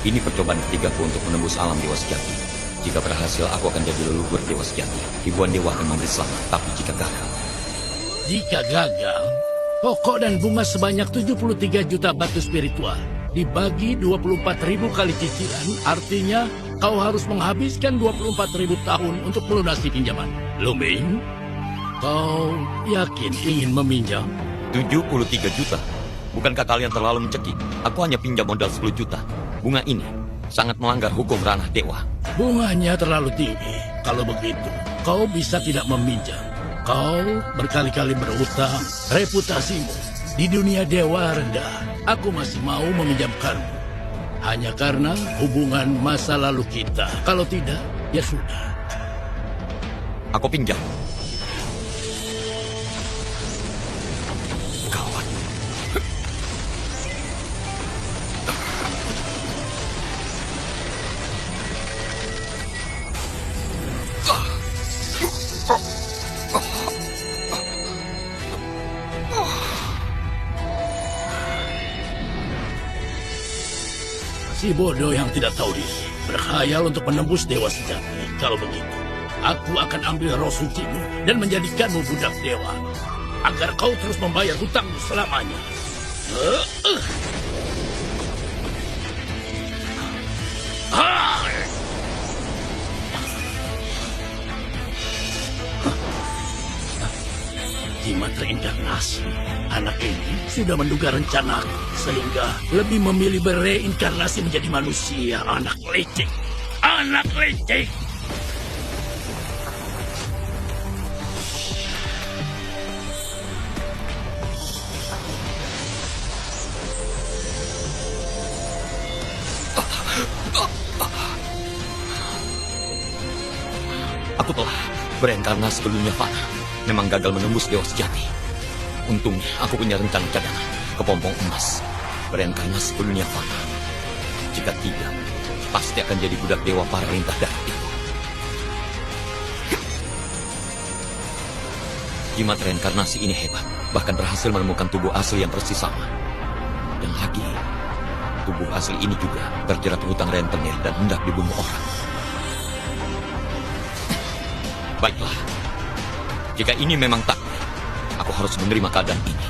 Ini percobaan ketigaku untuk menembus alam dewa sejati. Jika berhasil, aku akan jadi leluhur dewa sejati. Ribuan dewa akan memberi selamat, tapi jika gagal... Jika gagal, pokok dan bunga sebanyak 73 juta batu spiritual dibagi 24.000 kali cicilan, artinya kau harus menghabiskan 24.000 tahun untuk melunasi pinjaman. Luming, kau yakin ingin meminjam? 73 juta? Bukankah kalian terlalu mencekik? Aku hanya pinjam modal 10 juta. Bunga ini sangat melanggar hukum ranah dewa. Bunganya terlalu tinggi. Kalau begitu, kau bisa tidak meminjam. Kau berkali-kali berutang, reputasimu di dunia dewa rendah. Aku masih mau meminjamkanmu. Hanya karena hubungan masa lalu kita. Kalau tidak, ya sudah. Aku pinjam. Gawat. Si bodoh yang tidak tahu diri berkhayal untuk menembus dewa sejati. Kalau begitu, aku akan ambil roh sucimu dan menjadikanmu budak dewa, agar kau terus membayar hutangmu selamanya. Jimat reinkarnasi. Anak ini sudah menduga rencanaku, sehingga lebih memilih bereinkarnasi menjadi manusia. Anak licik. Anak licik. Aku telah bereinkarnasi ke dunia fana. Memang gagal menembus dewa sejati. Untungnya aku punya rencana cadangan, kepompong emas. Bereinkarnasi ke dunia fana. Jika tidak, pasti akan jadi budak dewa para lintah darat itu. Jimat reinkarnasi ini hebat, bahkan berhasil menemukan tubuh asli yang persis sama. Dan lagi, tubuh asli ini juga terjerat hutang rentenir dan hendak dibunuh orang. Baiklah. Jika ini memang takdir, aku harus menerima keadaan ini.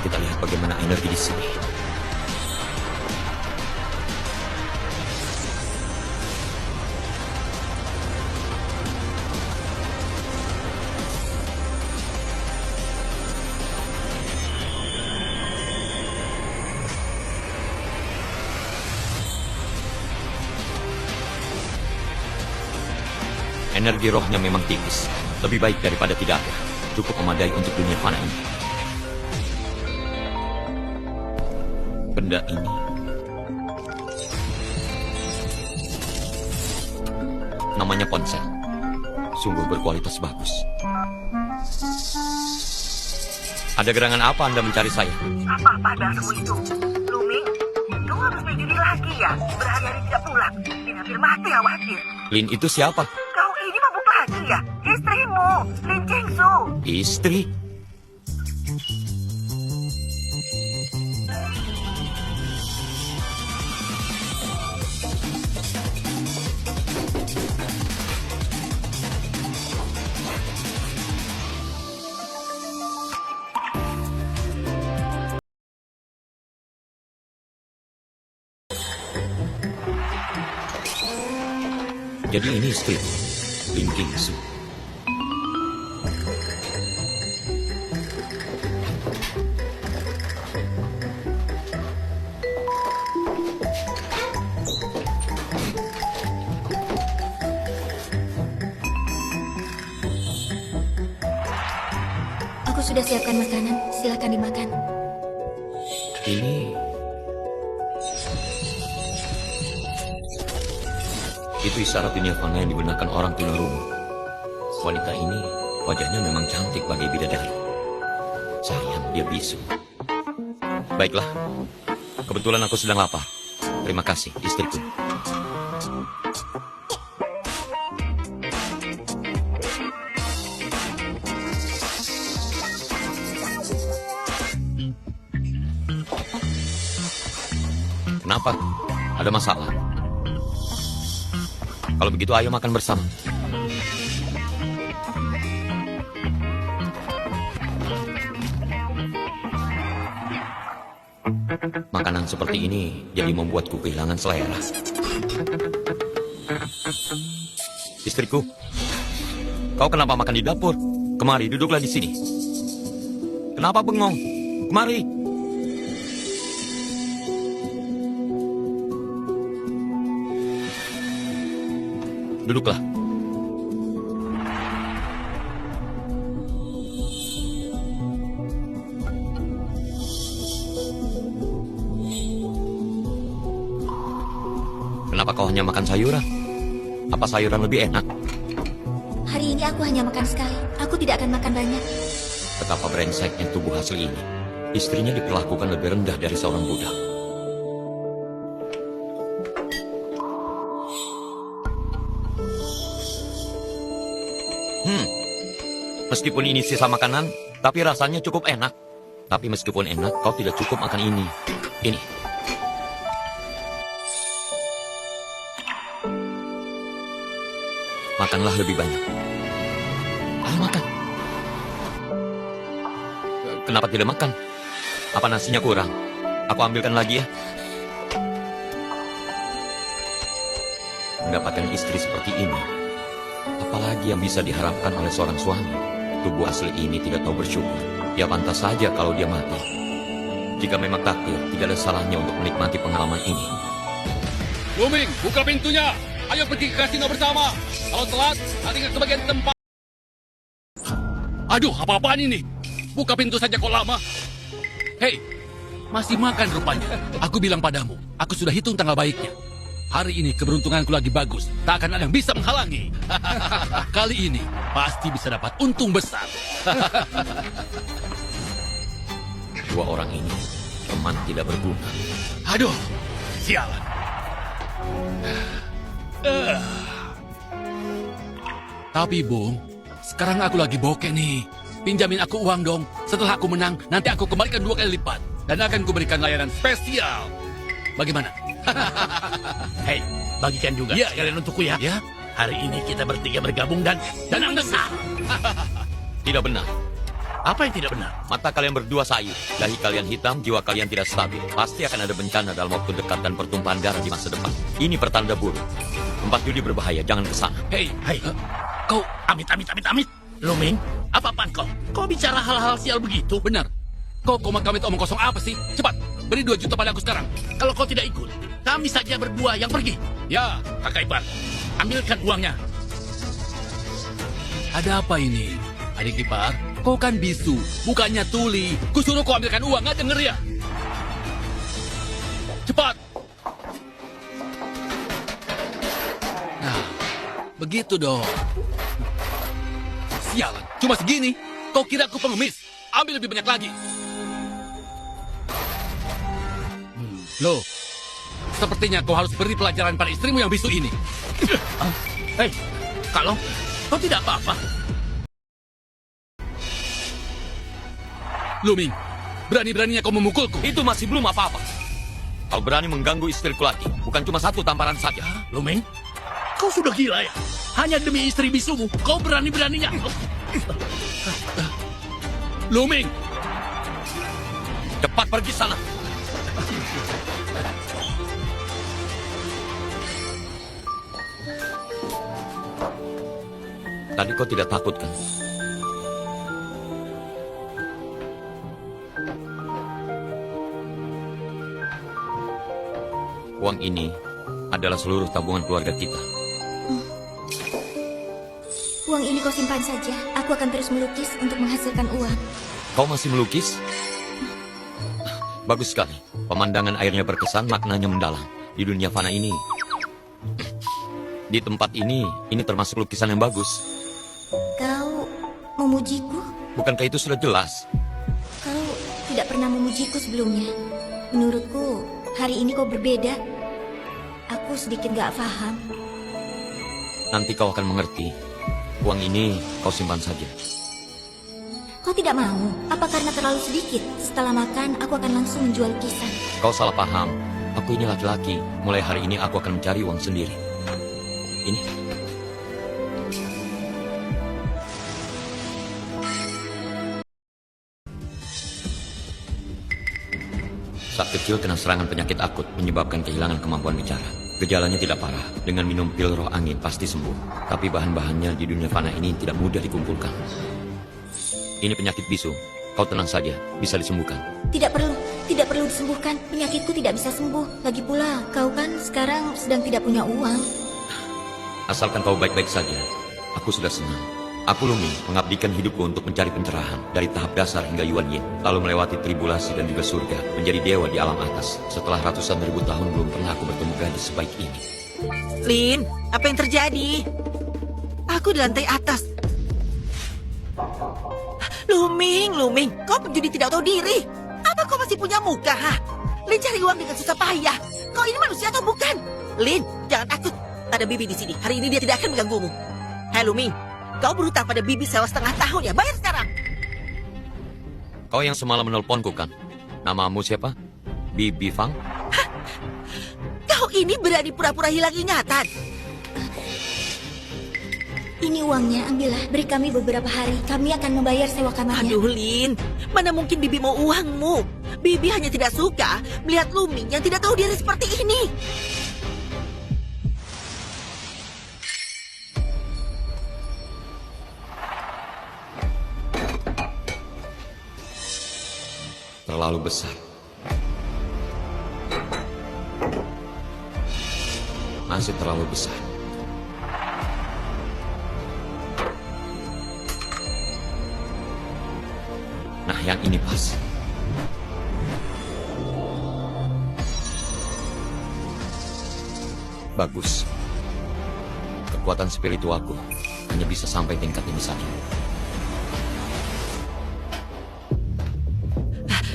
Kita lihat bagaimana energi di sini. Energi rohnya memang tipis. Lebih baik daripada tidak ada. Cukup memadai untuk dunia fana ini. Benda ini namanya ponsel. Sungguh berkualitas bagus. Ada gerangan apa Anda mencari saya? Apa padamu itu? Luming, kau habis menjudi lagi ya? Berhari-hari tidak pulang. Lin hampir mati khawatir. Lin itu siapa? Kau ini mabuk lagi ya? Istrimu, Lin Chengsu. Istri? Jadi ini istri Lin Kingsu. Aku sudah siapkan makanan, silakan dimakan. Ini... Itu isyarat dunia fana yang digunakan orang tunarungu. Wanita ini wajahnya memang cantik bagai bidadari. Sayang, dia bisu. Baiklah, kebetulan aku sedang lapar. Terima kasih, istriku. Kenapa? Ada masalah? Kalau begitu ayo makan bersama. Makanan seperti ini jadi membuatku kehilangan selera. Istriku, kau kenapa makan di dapur? Kemari, duduklah di sini. Kenapa bengong? Kemari. Duduklah. Kenapa kau hanya makan sayuran? Apa sayuran lebih enak? Hari ini aku hanya makan sekali. Aku tidak akan makan banyak. Betapa brengseknya tubuh asli ini. Istrinya diperlakukan lebih rendah dari seorang budak. Meskipun ini sisa makanan, tapi rasanya cukup enak. Tapi meskipun enak, kau tidak cukup makan ini. Ini. Makanlah lebih banyak. Ayo makan. Kenapa tidak makan? Apa nasinya kurang? Aku ambilkan lagi ya. Mendapatkan istri seperti ini, apalagi yang bisa diharapkan oleh seorang suami? Tubuh asli ini tidak tahu bersyukur. Ya pantas saja kalau dia mati. Jika memang takdir, tidak ada salahnya untuk menikmati pengalaman ini. Luming, buka pintunya. Ayo pergi ke kasino bersama. Kalau telat, nanti ke bagian tempat. Aduh, apa-apaan ini? Buka pintu saja kok lama. Hei, masih makan rupanya. Aku bilang padamu, aku sudah hitung tanggal baiknya. Hari ini keberuntunganku lagi bagus. Tak akan ada yang bisa menghalangi. Kali ini pasti bisa dapat untung besar. Dua orang ini teman tidak berguna. Aduh, sialan. Tapi Bung, sekarang aku lagi bokeh nih. Pinjamin aku uang dong. Setelah aku menang, nanti aku kembalikan 2 kali lipat. Dan akan kuberikan layanan spesial. Bagaimana? Hei, bagikan juga Ya, sekalian untukku ya. Ya? Hari ini kita bertiga bergabung dan yang besar. Tidak benar. Apa yang tidak benar? Mata kalian berdua sayu, dahi kalian hitam, jiwa kalian tidak stabil. Pasti akan ada bencana dalam waktu dekat dan pertumpahan darah di masa depan. Ini pertanda buruk. Tempat judi berbahaya, jangan ke sana. Hei, Hei, kau amit. Luming, apa-apaan kau? Kau bicara hal-hal sial begitu? benar. Kau komat-kamit omong kosong apa sih? Cepat, beri 2 juta pada aku sekarang. Kalau kau tidak ikut, kami saja berdua yang pergi. Ya, Kakak Ipar, ambilkan uangnya. ada apa ini? Adik ipar, kau kan bisu, bukannya tuli. Kusuruh kau ambilkan uang, nggak denger ya? Cepat! Nah, begitu dong. Sialan, cuma segini. Kau kira aku pengemis? Ambil lebih banyak lagi. Loh, sepertinya kau harus beri pelajaran pada istrimu yang bisu ini. Hei, kalau kau tidak apa-apa. Luming, berani-beraninya kau memukulku. Itu masih belum apa-apa. Kau berani mengganggu istriku lagi. Bukan cuma 1 tamparan saja. Luming, kau sudah gila ya? Hanya demi istri bisumu, kau berani-beraninya. Luming, Cepat pergi sana. Tadi kau tidak takut kan? Uang ini adalah seluruh tabungan keluarga kita. Uang ini kau simpan saja. Aku akan terus melukis untuk menghasilkan uang. Kau masih melukis? Bagus sekali. Pemandangan airnya berkesan, maknanya mendalam. Di dunia fana ini, di tempat ini termasuk lukisan yang bagus. Kau memujiku? Bukankah itu sudah jelas? Kau tidak pernah memujiku sebelumnya. Menurutku, hari ini kau berbeda. Aku sedikit gak paham. Nanti kau akan mengerti. Uang ini kau simpan saja. Kau tidak mau? Apa karena terlalu sedikit? Setelah makan, aku akan langsung menjual lukisan. Kau salah paham. Aku Aku ini laki-laki. Mulai hari ini aku akan mencari uang sendiri. Ini. Saat kecil kena serangan penyakit akut menyebabkan kehilangan kemampuan bicara. Gejalanya tidak parah. Dengan minum pil roh angin pasti sembuh. Tapi bahan-bahannya di dunia fana ini tidak mudah dikumpulkan. Ini penyakit bisu. Kau tenang saja, bisa disembuhkan. Tidak perlu disembuhkan. Penyakitku tidak bisa sembuh. Lagi pula, kau kan sekarang sedang tidak punya uang. Asalkan kau baik-baik saja, aku sudah senang. Aku Luming mengabdikan hidupku untuk mencari pencerahan dari tahap dasar hingga Yuan Yin, lalu melewati tribulasi dan juga surga, menjadi dewa di alam atas. Setelah ratusan ribu tahun belum pernah aku bertemu gadis sebaik ini. Lin, apa yang terjadi? Aku di lantai atas. Luming, kau penjudi tidak tahu diri. Apa kau masih punya muka, ha? Lin cari uang dengan susah payah. Kau ini manusia atau bukan? Lin, jangan takut. Ada Bibi di sini. Hari ini dia tidak akan mengganggumu. Hai Luming, kau berhutang pada Bibi sewa setengah tahun ya. Bayar sekarang. Kau yang semalam menelponku kan? Namamu siapa? Bibi Fang? Kau ini berani pura-pura hilang ingatan. Ini uangnya, ambillah. Beri kami beberapa hari. Kami akan membayar sewa kamarnya. Aduh Lin, mana mungkin Bibi mau uangmu? Bibi hanya tidak suka melihat Luming yang tidak tahu diri seperti ini. Terlalu besar. Masih terlalu besar. Nah, yang ini pas. Bagus. Kekuatan spiritualku hanya bisa sampai tingkat ini saja.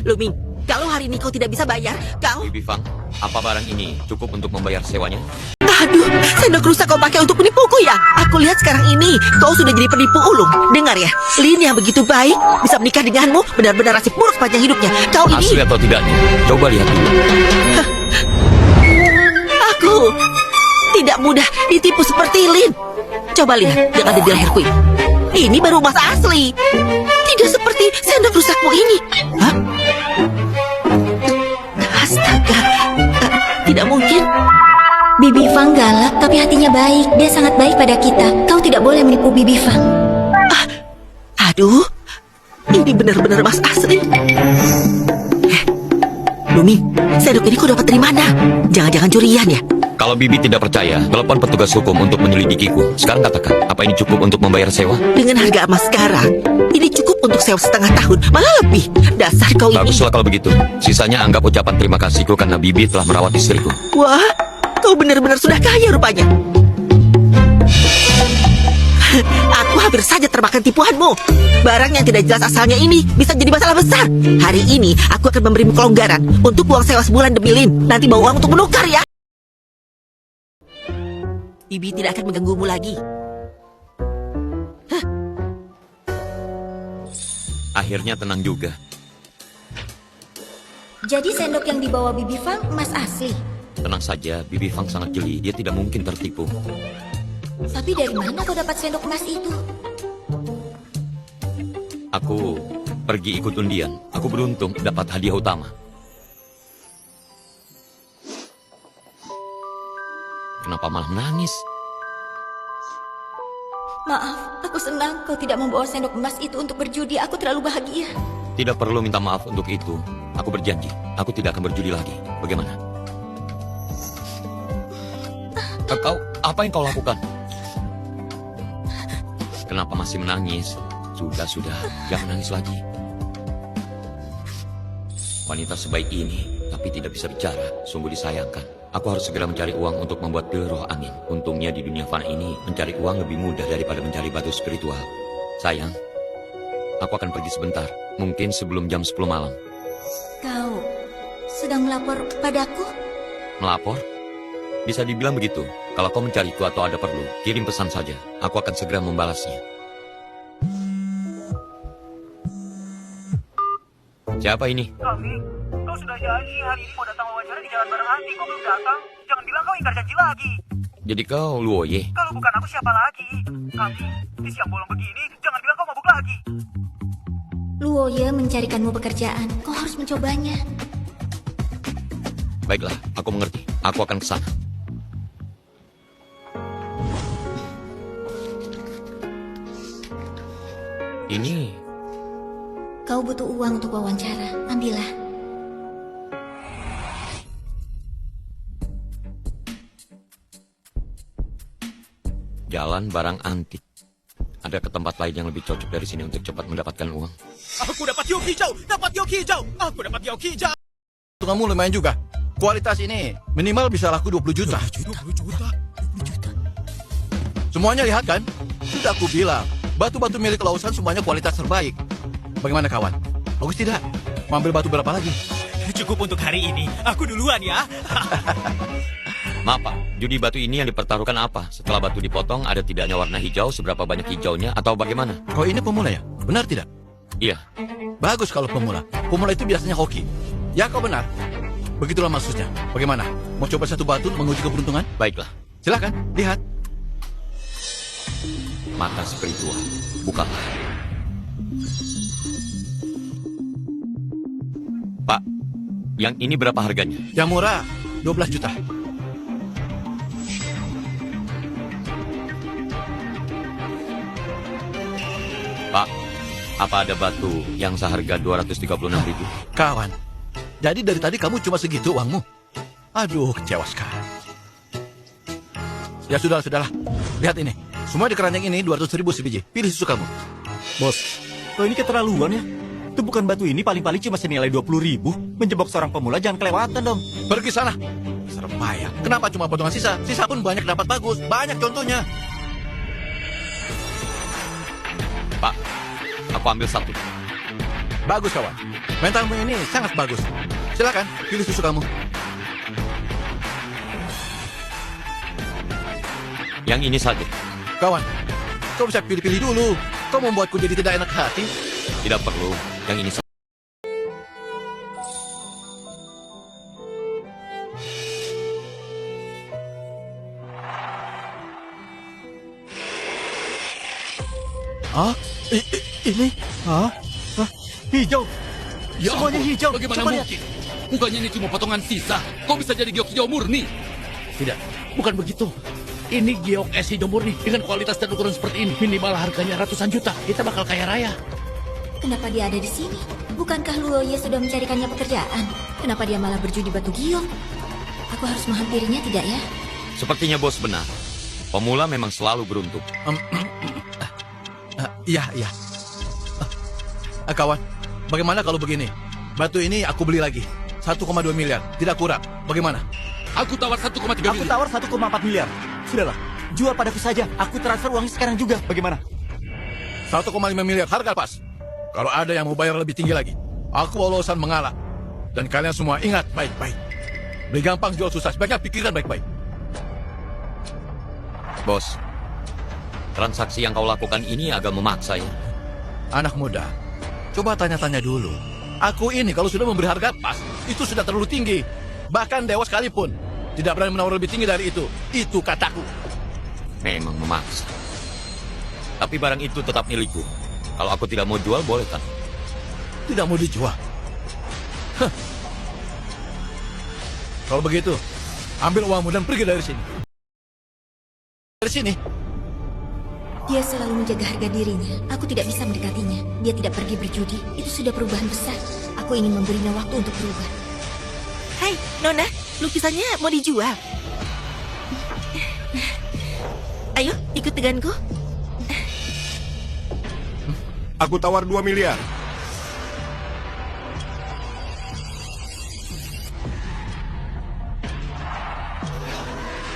Luming, kalau hari ini kau tidak bisa bayar, kau... Bibi Fang, apa barang ini cukup untuk membayar sewanya? Aduh, sendok rusak kau pakai untuk menipuku ya? Aku lihat sekarang ini kau sudah jadi penipu ulung. Dengar ya, Lin yang begitu baik bisa menikah denganmu benar-benar nasib buruk sepanjang hidupnya. Kau ini... Asli atau tidaknya? Coba lihat dulu. Aku tidak mudah ditipu seperti Lin. Coba lihat yang ada di leherku ini. Ini baru emas asli. Tidak seperti sendok rusakmu ini. Hah? Astaga, tidak mungkin. Bibi Fang galak, tapi hatinya baik. Dia sangat baik pada kita. Kau tidak boleh menipu Bibi Fang. Aduh, ini benar-benar emas asli. Luming, sendok ini kau dapat dari mana? Jangan-jangan curian ya? Kalau Bibi tidak percaya, telepon petugas hukum untuk menyelidikiku. Sekarang katakan, apa ini cukup untuk membayar sewa? Dengan harga emas sekarang, ini cukup untuk sewa setengah tahun, malah lebih. Dasar kau ini. Baguslah kalau begitu. Sisanya anggap ucapan terima kasihku karena Bibi telah merawat istriku. Wah, kau benar-benar sudah kaya rupanya. Aku hampir saja termakan tipuanmu. Barang yang tidak jelas asalnya ini bisa jadi masalah besar. Hari ini aku akan memberimu kelonggaran untuk uang sewa sebulan demi Lin. Nanti bawa uang untuk menukar ya. Bibi tidak akan mengganggumu lagi. Akhirnya tenang juga. Jadi sendok yang dibawa Bibi Fang emas asli. Tenang saja, Bibi Fang sangat jeli. Dia tidak mungkin tertipu. Tapi dari mana kau dapat sendok emas itu? Aku pergi ikut undian. Aku beruntung dapat hadiah utama. Kenapa malah menangis? Maaf, aku senang kau tidak membawa sendok emas itu untuk berjudi. Aku terlalu bahagia. Tidak perlu minta maaf untuk itu. Aku berjanji, aku tidak akan berjudi lagi. Bagaimana? Apa yang kau lakukan? Kenapa masih menangis? Sudah, jangan nangis lagi. Wanita sebaik ini, tapi tidak bisa bicara, sungguh disayangkan. Aku harus segera mencari uang untuk membuat pil roh angin. Untungnya di dunia fana ini, mencari uang lebih mudah daripada mencari batu spiritual. Sayang, aku akan pergi sebentar, mungkin sebelum jam 10 malam. Kau sedang melapor padaku? Melapor? Bisa dibilang begitu. Kalau kau mencariku atau ada perlu, kirim pesan saja. Aku akan segera membalasnya. Siapa ini? Kami Kau sudah janji hari ini mau datang wawancara di Jalan Barang Anti. Kau belum datang. Jangan bilang kau ingkar janji lagi. Jadi kau Luoye? Kalau bukan aku siapa lagi? Kami di siang bolong begini, jangan bilang kau mabuk lagi. Luoye mencarikanmu pekerjaan. Kau harus mencobanya. Baiklah, aku mengerti. Aku akan ke sana. Ini Kau butuh uang untuk wawancara. Ambillah. Jalan Barang Antik. Ada ke tempat lain yang lebih cocok dari sini untuk cepat mendapatkan uang. Aku dapat yoki hijau, dapat yoki hijau. Aku dapat yoki hijau. Kamu lumayan juga. Kualitas ini minimal bisa laku 20 juta. 20 juta. Semuanya lihat kan? Sudah aku bilang, batu-batu milik Lausan semuanya kualitas terbaik. Bagaimana kawan? Bagus tidak? Mau ambil batu berapa lagi? Cukup untuk hari ini. Aku duluan ya. Maaf Pak, judi batu ini yang dipertaruhkan apa? Setelah batu dipotong, ada tidaknya warna hijau, seberapa banyak hijaunya, atau bagaimana? Oh ini pemula ya? Benar tidak? Iya, Bagus kalau pemula. Pemula itu biasanya hoki. Ya kau benar. Begitulah maksudnya. Bagaimana? Mau coba satu batu menguji keberuntungan? baiklah. Silakan, lihat. Mata spiritual, bukalah. Pak, yang ini berapa harganya? Yang murah, 12 juta. Pak, apa ada batu yang seharga 236.000? Kawan, jadi dari tadi kamu cuma segitu uangmu? Aduh, kecewa sekali. Ya sudahlah. Lihat ini. Semua di keranjang ini 200.000 sebiji. Pilih susu kamu. Bos, kok ini keterlaluan ya? Itu bukan batu ini paling-paling cuma senilai 20.000. Menjebak seorang pemula jangan kelewatan dong. Pergi sana. Serem payah. Kenapa cuma potongan sisa? Sisa pun banyak dapat bagus. Banyak contohnya. Pak, aku ambil satu. Bagus kawan. Mentalmu ini sangat bagus. Silakan, pilih susu kamu. Yang ini saja. Kawan, kau bisa pilih-pilih dulu. Kau membuatku jadi tidak enak hati. Tidak perlu. Yang ini saja. Ah, ini? Hah? Hijau. Ya Semuanya ampun, hijau. Bagaimana Coba lihat. mungkin? Bukannya ini cuma potongan sisa. Kok bisa jadi giok hijau murni? Tidak, bukan begitu. Ini giok es hijau murni dengan kualitas dan ukuran seperti ini. Minimal harganya ratusan juta. Kita bakal kaya raya. Kenapa dia ada di sini? Bukankah Luoye sudah mencarikannya pekerjaan? Kenapa dia malah berjudi batu giok? Aku harus menghampirinya tidak ya? Sepertinya bos benar. Pemula memang selalu beruntung. Iya. Kawan, bagaimana kalau begini? Batu ini aku beli lagi. 1,2 miliar, tidak kurang. Bagaimana? Aku tawar 1,3 Aku miliar. tawar 1,4 miliar. Sudahlah, jual padaku saja. Aku transfer uangnya sekarang juga. Bagaimana? 1,5 miliar, harga pas. Kalau ada yang mau bayar lebih tinggi lagi, aku Lausan mengalah. Dan kalian semua ingat baik-baik. Beli gampang, jual susah. Sebaiknya pikirkan baik-baik. Bos, transaksi yang kau lakukan ini agak memaksa ya. Anak muda, coba tanya-tanya dulu. Aku ini kalau sudah memberi harga pas, itu sudah terlalu tinggi. Bahkan dewa sekalipun tidak berani menawar lebih tinggi dari itu. Itu kataku. Memang memaksa. Tapi barang itu tetap milikku. Kalau aku tidak mau jual, boleh kan? Tidak mau dijual. Hah. Kalau begitu, ambil uangmu dan pergi dari sini. Dari sini. Dia selalu menjaga harga dirinya. Aku tidak bisa mendekatinya. Dia tidak pergi berjudi. Itu sudah perubahan besar. Aku ingin memberinya waktu untuk berubah. Hai, Nona, lukisannya mau dijual. Ayo, ikut denganku. Aku tawar 2 miliar.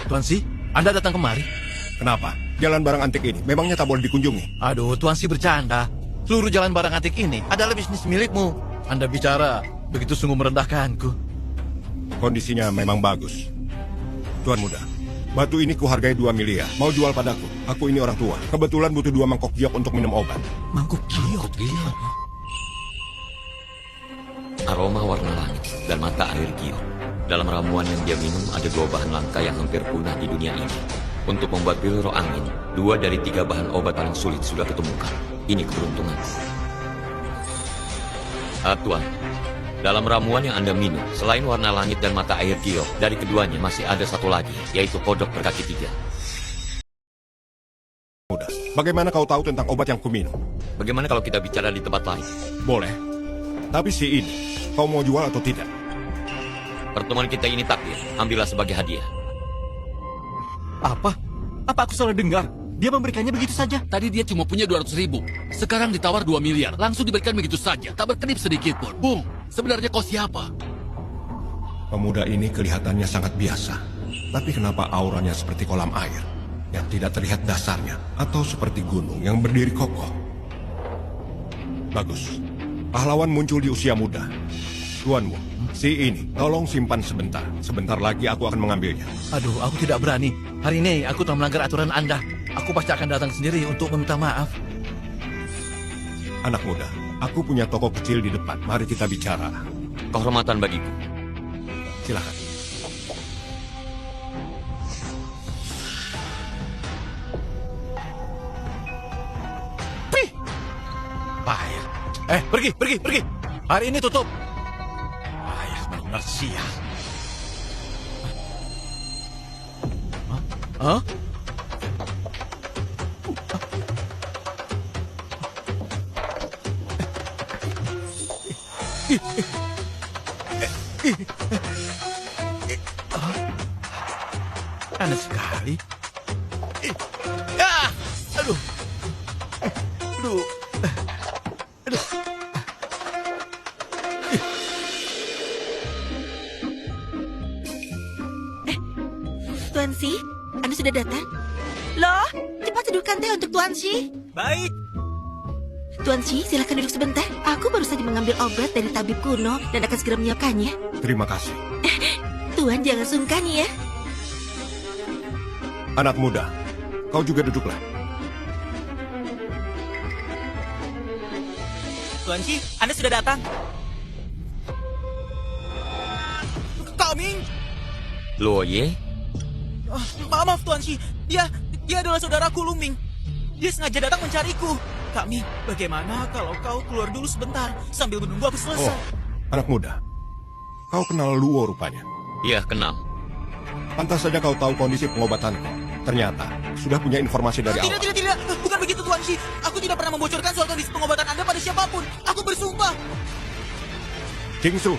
Tuan Si, Anda datang kemari? Kenapa? Jalan barang antik ini memangnya tak boleh dikunjungi. Aduh, Tuan Si bercanda. Seluruh jalan barang antik ini adalah bisnis milikmu. Anda bicara begitu sungguh merendahkanku. Kondisinya memang bagus. Tuan muda, batu ini kuhargai 2 miliar. Mau jual padaku? Aku ini orang tua. Kebetulan butuh 2 mangkok giok untuk minum obat. Mangkuk giok. Aroma warna langit. dan mata air giok. Dalam ramuan yang dia minum ada 2 bahan langka yang hampir punah di dunia ini. Untuk membuat pil roh angin, 2 dari 3 bahan obat paling sulit sudah ketemukan. Ini keberuntungan. Tuan, dalam ramuan yang Anda minum, selain warna langit dan mata air giok, dari keduanya masih ada satu lagi, yaitu kodok berkaki 3. Muda, bagaimana kau tahu tentang obat yang kuminum? Bagaimana kalau kita bicara di tempat lain? Boleh. Tapi si ini, kau mau jual atau tidak? Pertemuan kita ini takdir, ambillah sebagai hadiah. Apa? Apa aku salah dengar? Dia memberikannya begitu saja. Tadi dia cuma punya 200.000. Sekarang ditawar 2 miliar. Langsung diberikan begitu saja. Tak berkedip sedikit pun. Bung, sebenarnya kau siapa? Pemuda ini kelihatannya sangat biasa. Tapi kenapa auranya seperti kolam air yang tidak terlihat dasarnya, atau seperti gunung yang berdiri kokoh? Bagus. Pahlawan muncul di usia muda. Tuanmu, si ini, tolong simpan sebentar. Sebentar lagi aku akan mengambilnya. Aduh, aku tidak berani. Hari ini aku telah melanggar aturan Anda. Aku pasti akan datang sendiri untuk meminta maaf. Anak muda, aku punya toko kecil di depan. Mari kita bicara. Kehormatan bagiku. Silakan. Payah. Pergi. Hari ini tutup. Payah, benar-benar sial. Hah? Aneh sekali. Ya, aduh. Aduh. Aduh. Tuan Si, Anda sudah datang? Loh, cepat seduhkan teh untuk Tuan Si. Baik. Tuan Si, silakan duduk sebentar. Aku baru saja mengambil obat dari tabib kuno dan akan segera menyiapkannya. Terima kasih. Tuan jangan sungkan ya. Anak muda, kau juga duduklah. Tuan Chi, Anda sudah datang. Kami. Luoye, Maaf Tuan Chi, dia adalah saudaraku Luming. Dia sengaja datang mencariku. Kami, bagaimana kalau kau keluar dulu sebentar sambil menunggu aku selesai? Oh, anak muda, kau kenal Luo rupanya. iya kenal. Pantas saja kau tahu kondisi pengobatanku. Ternyata sudah punya informasi dari awal. Tidak. Bukan begitu Tuan Chi. Aku tidak pernah membocorkan soal kondisi pengobatan Anda pada siapapun. Aku bersumpah. Jingsu,